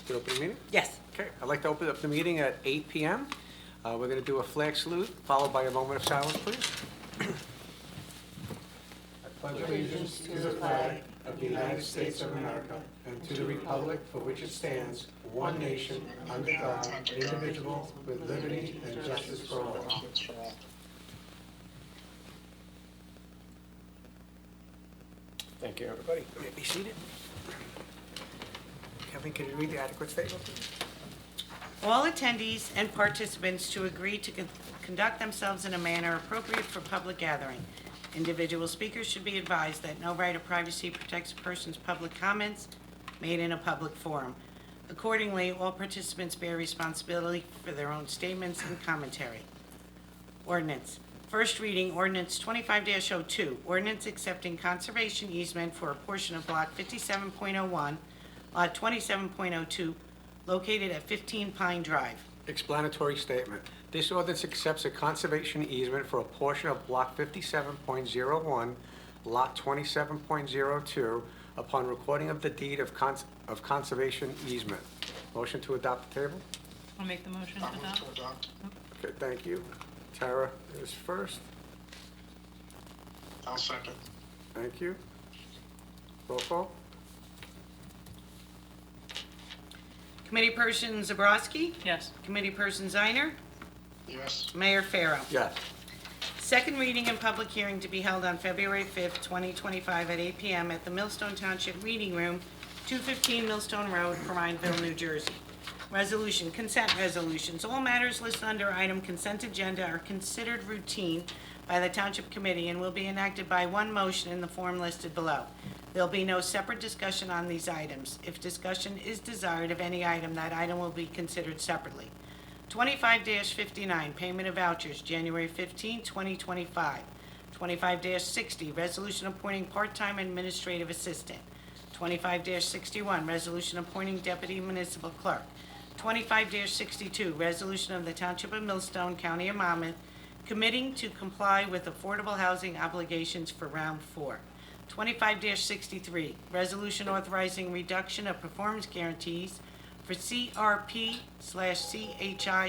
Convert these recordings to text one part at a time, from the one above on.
To open the meeting? Yes. Okay, I'd like to open up the meeting at 8 p.m. We're going to do a flag salute, followed by a moment of silence, please. I pledge allegiance to the flag of the United States of America and to the republic for which it stands, one nation, under God, indivisible, with liberty and justice for all. Thank you, everybody. You may be seated. Kevin, can you read the adequate statement, please? All attendees and participants to agree to conduct themselves in a manner appropriate for public gathering. Individual speakers should be advised that no right of privacy protects a person's public comments made in a public forum. Accordingly, all participants bear responsibility for their own statements and commentary. Ordinance. First reading, ordinance 25-02, ordinance accepting conservation easement for a portion of block 57.01, lot 27.02, located at 15 Pine Drive. Explanatory statement. This ordinance accepts a conservation easement for a portion of block 57.01, lot 27.02, upon recording of the deed of conservation easement. Motion to adopt the table? I'll make the motion to I'll move adopt. to adopt. Okay, thank you. Tara is first. I'll second. Thank you. Roll call? Committeeperson Zabroski? Yes. Committeeperson Ziner? Yes. Mayor Farrow. Yes. Second reading and public hearing to be held on February 5th, 2025 at 8 p.m. at the Millstone Township Reading Room, 215 Millstone Road, Prineville, New Jersey. Resolution, consent resolutions. All matters listed under item consent agenda are considered routine by the Township Committee and will be enacted by one motion in the form listed below. There'll be no separate discussion on these items. If discussion is desired of any item, that item will be considered separately. 25-59, payment of vouchers, January 15, 2025. 25-60, resolution appointing part-time administrative assistant. 25-61, resolution appointing deputy municipal clerk. 25-62, resolution of the Township of Millstone, County of Monmouth, committing to comply with affordable housing obligations for Round 4. 25-63, resolution authorizing reduction of performance guarantees for CRP/CHI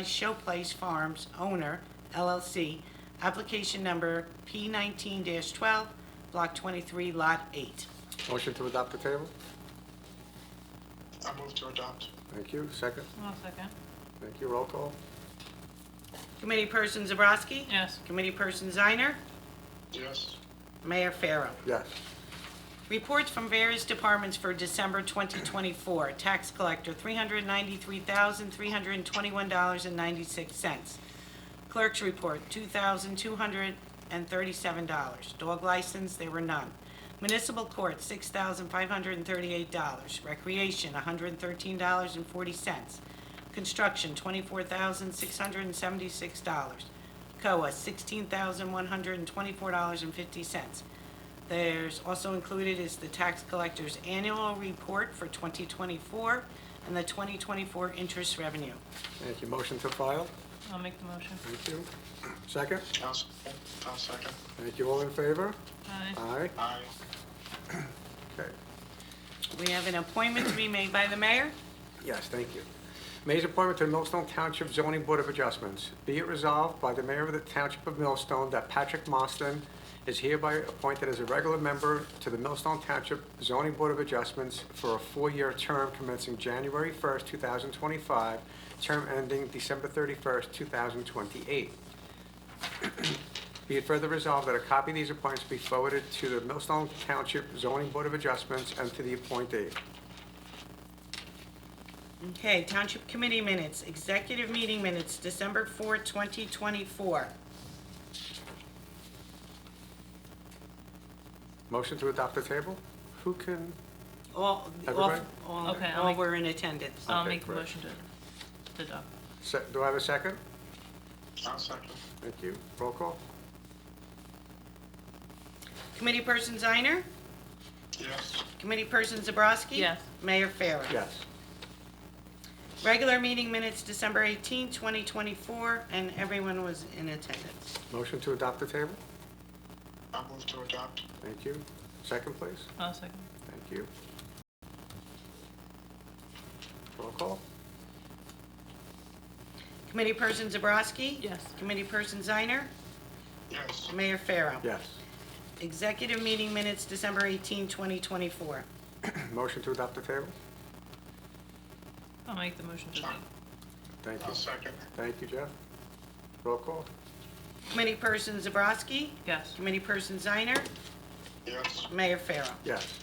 Showplace Farms owner, LLC, application number P19-12, block 23, lot 8. Motion to adopt the table? I'll move to adopt. Thank you. Second? I'll second. Thank you. Roll call? Committeeperson Zabroski? Yes. Committeeperson Ziner? Yes. Mayor Farrow. Yes. Reports from various departments for December 2024. Tax collector, $393,321.96. Clerk's report, $2,237. Dog license, there were none. Municipal court, $6,538. Recreation, $113.40. Construction, $24,676. COA, $16,124.50. There's also included is the tax collector's annual report for 2024 and the 2024 interest revenue. Thank you. Motion to file? I'll make the motion. Thank you. Second? I'll second. I'll second. Thank you. All in favor? Aye. Aye. Aye. Okay. We have an appointment to be made by the mayor. Yes, thank you. Mayor's appointment to the Millstone Township Zoning Board of Adjustments. Be it resolved by the Mayor of the Township of Millstone that Patrick Mostyn is hereby appointed as a regular member to the Millstone Township Zoning Board of Adjustments for a 4-year term commencing January 1st, 2025, term ending December 31st, 2028. Be it further resolved that a copy of these appointments be forwarded to the Millstone Township Zoning Board of Adjustments and to the appointee. Okay, Township Committee minutes, executive meeting minutes, December 4, 2024. Motion to adopt the table? Who can? All Everybody? Okay, I'll all make- were in attendance. I'll Okay, make the great. motion to adopt. Do I have a second? I'll second. Thank you. Roll call? Committeeperson Ziner? Yes. Committeeperson Zabroski? Yes. Mayor Farrow. Yes. Regular meeting minutes, December 18, 2024, and everyone was in attendance. Motion to adopt the table? I'll move to adopt. Thank you. Second, please. I'll second. Thank you. Roll call? Committeeperson Zabbrowski? Yes. Committeeperson Ziner? Yes. Mayor Farrow. Yes. Executive meeting minutes, December 18, 2024. Motion to adopt the table? I'll make the motion to adopt. Thank you. I'll second. Thank you, Jeff. Roll call? Committeeperson Zabbrowski? Yes. Committeeperson Ziner? Yes. Mayor Farrow. Yes.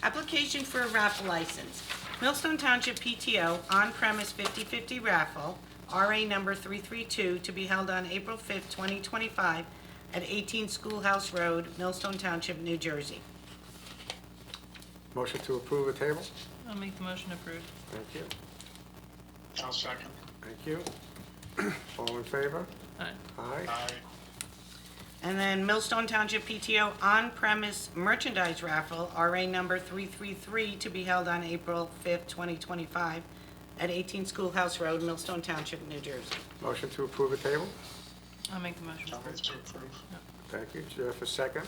Application for a raffle license. Millstone Township PTO on-premise 50/50 raffle, RA number 332, to be held on April 5th, 2025, at 18 Schoolhouse Road, Millstone Township, New Jersey. Motion to approve the table? I'll make the motion approved. Thank you. I'll second. Thank you. All in favor? Aye. Aye. Aye. And then Millstone Township PTO on-premise merchandise raffle, RA number 333, to be held on April 5th, 2025, at 18 Schoolhouse Road, Millstone Township, New Jersey. Motion to approve the table? I'll make the motion I'll move approved. to approve. Thank you. Jeff, a second.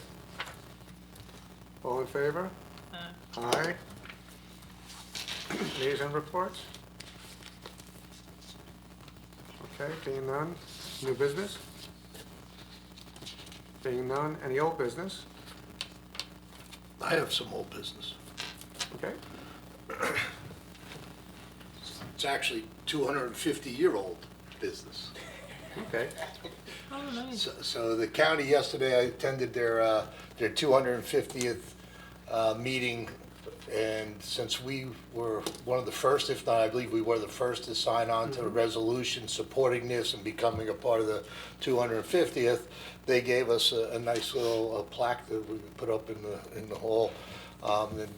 All in favor? Aye. Aye. Liaison reports? Okay, being none. New business? Being none. Any old business? I have some old business. Okay. It's actually 250-year-old business. Okay. Oh, nice. So the county yesterday, I attended their 250th meeting, and since we were one of the first, if not, I believe we were the first to sign on to the resolution supporting this and becoming a part of the 250th, they gave us a nice little plaque that we put up in the hall. And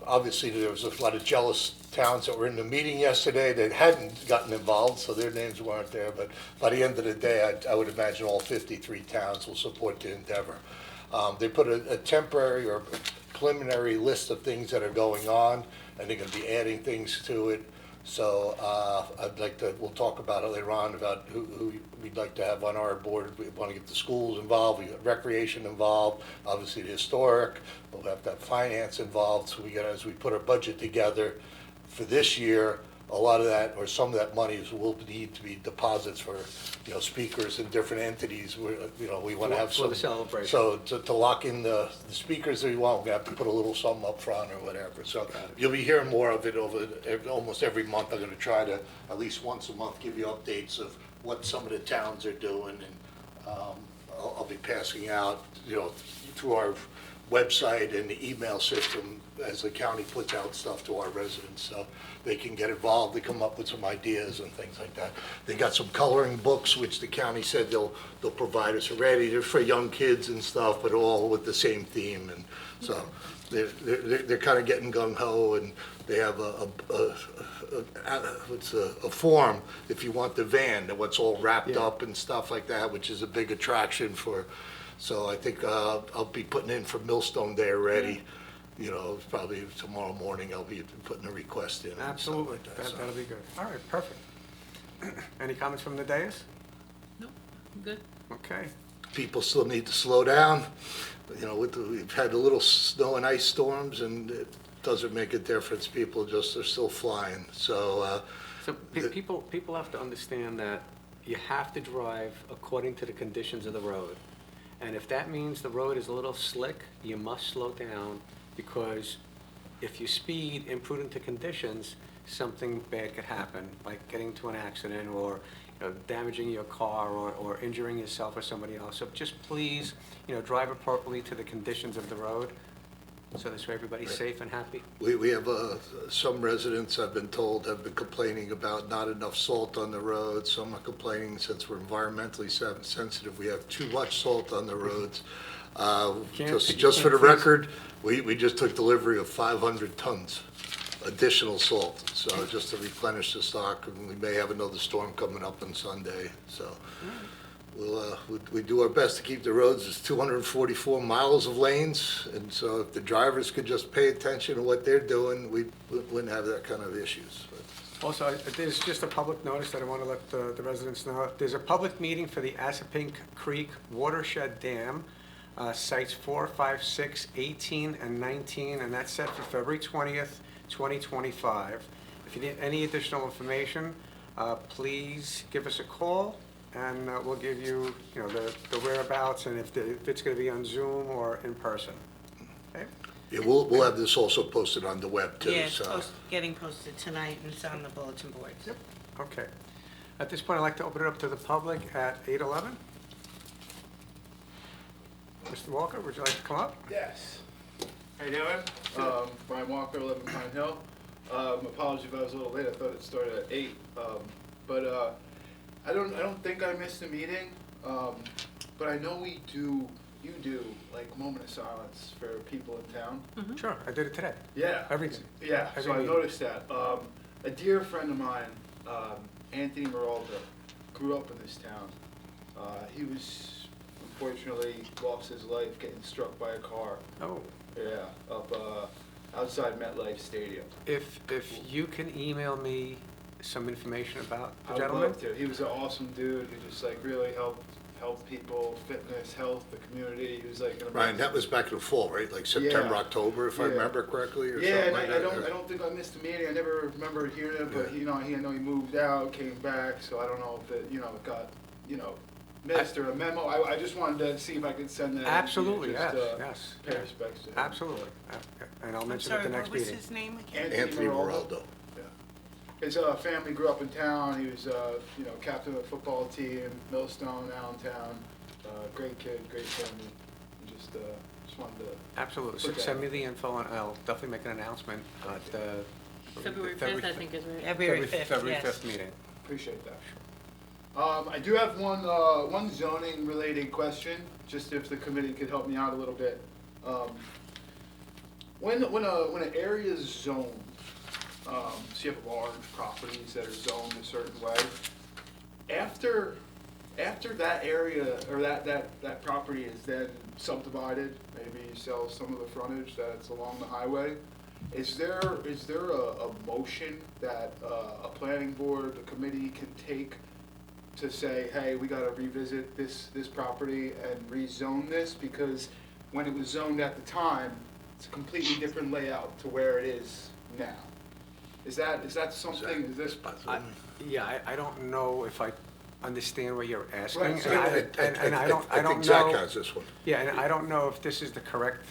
obviously, there was a lot of jealous towns that were in the meeting yesterday that hadn't gotten involved, so their names weren't there. But by the end of the day, I would imagine all 53 towns will support the endeavor. They put a temporary or preliminary list of things that are going on, and they're going to be adding things to it. So we'll talk about it later on, about who we'd like to have on our board. We want to get the schools involved, we got recreation involved, obviously the historic, but we have to have finance involved. So as we put our budget together for this year, a lot of that, or some of that money will need to be deposits for, speakers and different entities. We want to have For some. the celebration. So to lock in the speakers that we want, we have to put a little something up front or whatever. So you'll be hearing more of it over almost every month. I'm going to try to, at least once a month, give you updates of what some of the towns are doing. And I'll be passing out, through our website and the email system as the county puts out stuff to our residents, so they can get involved, they come up with some ideas and things like that. They got some coloring books, which the county said they'll provide us already. They're for young kids and stuff, but all with the same theme. And so they're kind of getting gung-ho, and they have a form if you want the van, that what's all wrapped up and stuff like that, which is a big attraction for. So I think I'll be putting in for Millstone Day already. Probably tomorrow morning I'll be putting a request in. and stuff Absolutely. like that, so. That'll be good. All right, perfect. Any comments from the dais? Nope, I'm good. Okay. People still need to slow down. We've had the little snow and ice storms, and it doesn't make a difference. People just are still flying. So So people have to understand that you have to drive according to the conditions of the road. And if that means the road is a little slick, you must slow down, because if you speed imprudent to conditions, something bad could happen, like getting into an accident or damaging your car or injuring yourself or somebody else. So just please, drive appropriately to the conditions of the road, so this way everybody's safe and happy. we have some residents, I've been told, have been complaining about not enough salt on the roads. Some are complaining, since we're environmentally sensitive, we have too much salt on the roads. Just for the record, we just took delivery of 500 tons additional salt, so just to replenish the stock, and we may have another storm coming up on Sunday. So we do our best to keep the roads. There's 244 miles of lanes, and so if the drivers could just pay attention to what they're doing, we wouldn't have that kind of issues. Also, there's just a public notice that I want to let the residents know. There's a public meeting for the Assapink Creek Watershed Dam, sites 4, 5, 6, 18, and 19, and that's set for February 20th, 2025. If you need any additional information, please give us a call, and we'll give you, the whereabouts and if it's going to be on Zoom or in person. Okay? Yeah, we'll have this also posted on the web too, Yeah, it's so. getting posted tonight, and it's on the bulletin boards. Yep. Okay. At this point, I'd like to open it up to the public at 8:11. Mr. Walker, would you like to come up? Yes. How you doing? Brian Walker, 11 Pine Hill. Apologies if I was a little late. I thought it started at 8. But I don't think I missed a meeting. But I know you do like moment of silence for people in town. Sure, I did it today. Yeah. Everything. Yeah. Every So I meeting. noticed that. A dear friend of mine, Anthony Meralda, grew up in this town. He was unfortunately lost his life getting struck by a car. Oh, Yeah, up outside MetLife Stadium. if you can email me some information about the I would gentleman? love to. He was an awesome dude. He just like really helped people, fitness, health, the community. He was like an Ryan, that was back in the fall, right? Like September, Yeah. October, if I Yeah. remember correctly, or Yeah, something and like I that? don't think I missed a meeting. I never remember hearing it, but Yeah. I know he moved out, came back, so I don't know if it it got missed or a memo. I just wanted to see if I could send that. in to you, Absolutely, yes, just, yes. Pay respects to him. Absolutely. And I'll I'm mention it at sorry, the next what was meeting. his name again? Anthony Moraldo. Yeah. His family grew up in town. He was, captain of the football team, Millstone, Allentown. Great kid, great family. Just wanted to. Absolutely. Put that- Send me the info, and I'll definitely make an announcement at the February 5th, I think is right. February 5th, February yes. 5th meeting. Appreciate that. I do have one zoning related question, just if the committee could help me out a little bit. When an area is zoned, so you have large properties that are zoned a certain way, after that area or that property is then subdivided, maybe you sell some of the frontage that's along the highway, is there a motion that a planning board, the committee can take to say, hey, we gotta revisit this property and rezone this, because when it was zoned at the time, it's a completely different layout to where it is now. Is that something, is this? Yeah, I don't know if I understand what you're asking. Right, so And I don't think Zach know. has this one. Yeah, and I don't know if this is the correct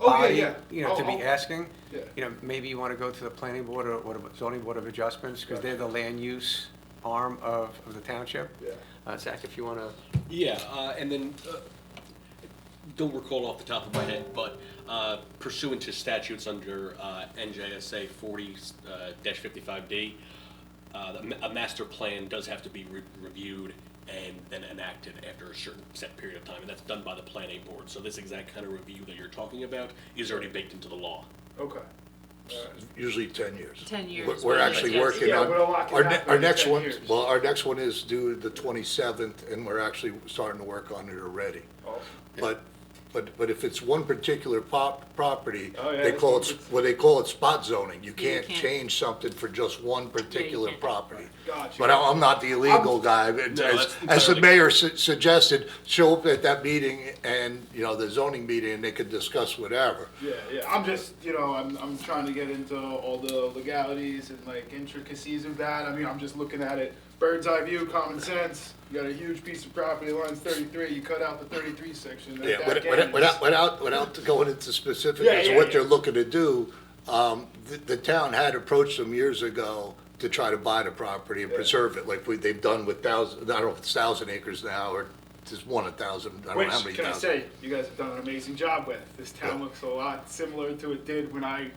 Oh, yeah, body, yeah. to be asking. Yeah. Maybe you want to go to the planning board or the zoning board of adjustments, because they're the land use arm of the township. Yeah. Zach, if you want to, Yeah, and then, don't recall off the top of my head, but pursuant to statutes under NJSA 40-55D, a master plan does have to be reviewed and then enacted after a certain set period of time, and that's done by the planning board. So this exact kind of review that you're talking about is already baked into the law. Okay. Usually 10 years. 10 years. We're but actually yes. working Yeah, on, but a lot can our happen in next 10 one, years. well, our next one is due the 27th, and we're actually starting to work on it already. Awesome. But if it's one particular property, Oh, yeah, they it's call one it, partic- well, they call it spot zoning. You can't can't. change something for just one particular can't. property. Gotcha. But I'm not the illegal guy. that's As the entirely- mayor suggested, show up at that meeting and, the zoning meeting, and they could discuss whatever. Yeah, yeah. I'm just, I'm trying to get into all the legalities and like intricacies of that. I mean, I'm just looking at it bird's eye view, common sense. You got a huge piece of property, lines 33. You cut out the 33 section. Yeah, that ends. without going into specifics Yeah, as to yeah, what yeah. they're looking to do, the town had approached them years ago to try to buy the property and Yeah. preserve it, like they've done with I don't know if it's 1,000 acres now, or just 1,000, I don't know how Which, many can I thousand. say, you guys have done an amazing job with. This town Yeah. looks a lot similar to it did when I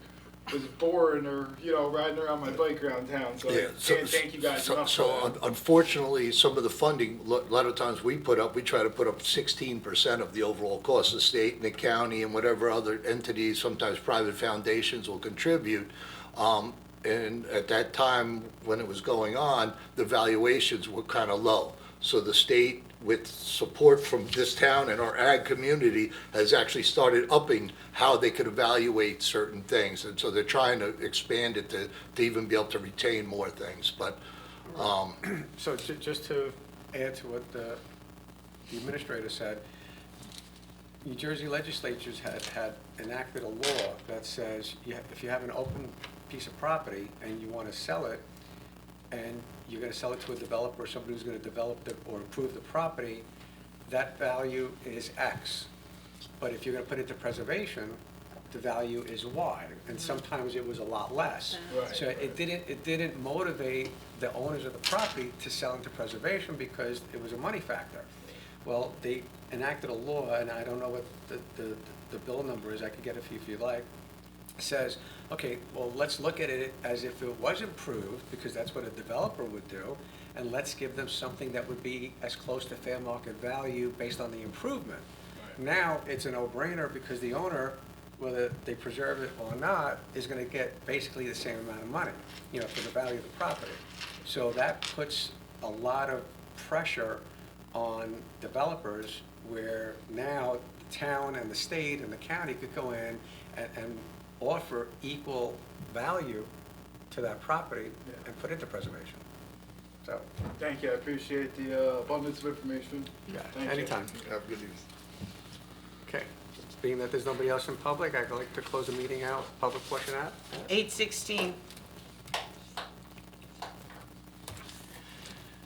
was born or, riding around my bike around town. So Yeah, I can't thank you guys enough So for that. unfortunately, some of the funding, a lot of times we try to put up 16% of the overall cost. The state and the county and whatever other entities, sometimes private foundations will contribute. And at that time, when it was going on, the valuations were kind of low. So the state, with support from this town and our ag community, has actually started upping how they could evaluate certain things. And so they're trying to expand it to even be able to retain more things. But, so just to add to what the administrator said, New Jersey legislatures had enacted a law that says if you have an open piece of property and you want to sell it, and you're going to sell it to a developer or somebody who's going to develop or improve the property, that value is X. But if you're going to put it to preservation, the value is Y, and sometimes it was a lot less. Right. So it didn't motivate the owners of the property to sell into preservation because it was a money factor. Well, they enacted a law, and I don't know what the bill number is, I could get it for you if you like, says, okay, well, let's look at it as if it was improved, because that's what a developer would do, and let's give them something that would be as close to fair market value based on the improvement. Now, it's a no-brainer because the owner, whether they preserve it or not, is gonna get basically the same amount of money, for the value of the property. So that puts a lot of pressure on developers where now the town and the state and the county could go in and offer equal value to that property and put it into preservation. So, Thank you, I appreciate the abundance of information. yeah, Thank you. anytime. Have good news. Okay, being that there's nobody else in public, I'd like to close the meeting out, public portion out. 8:16.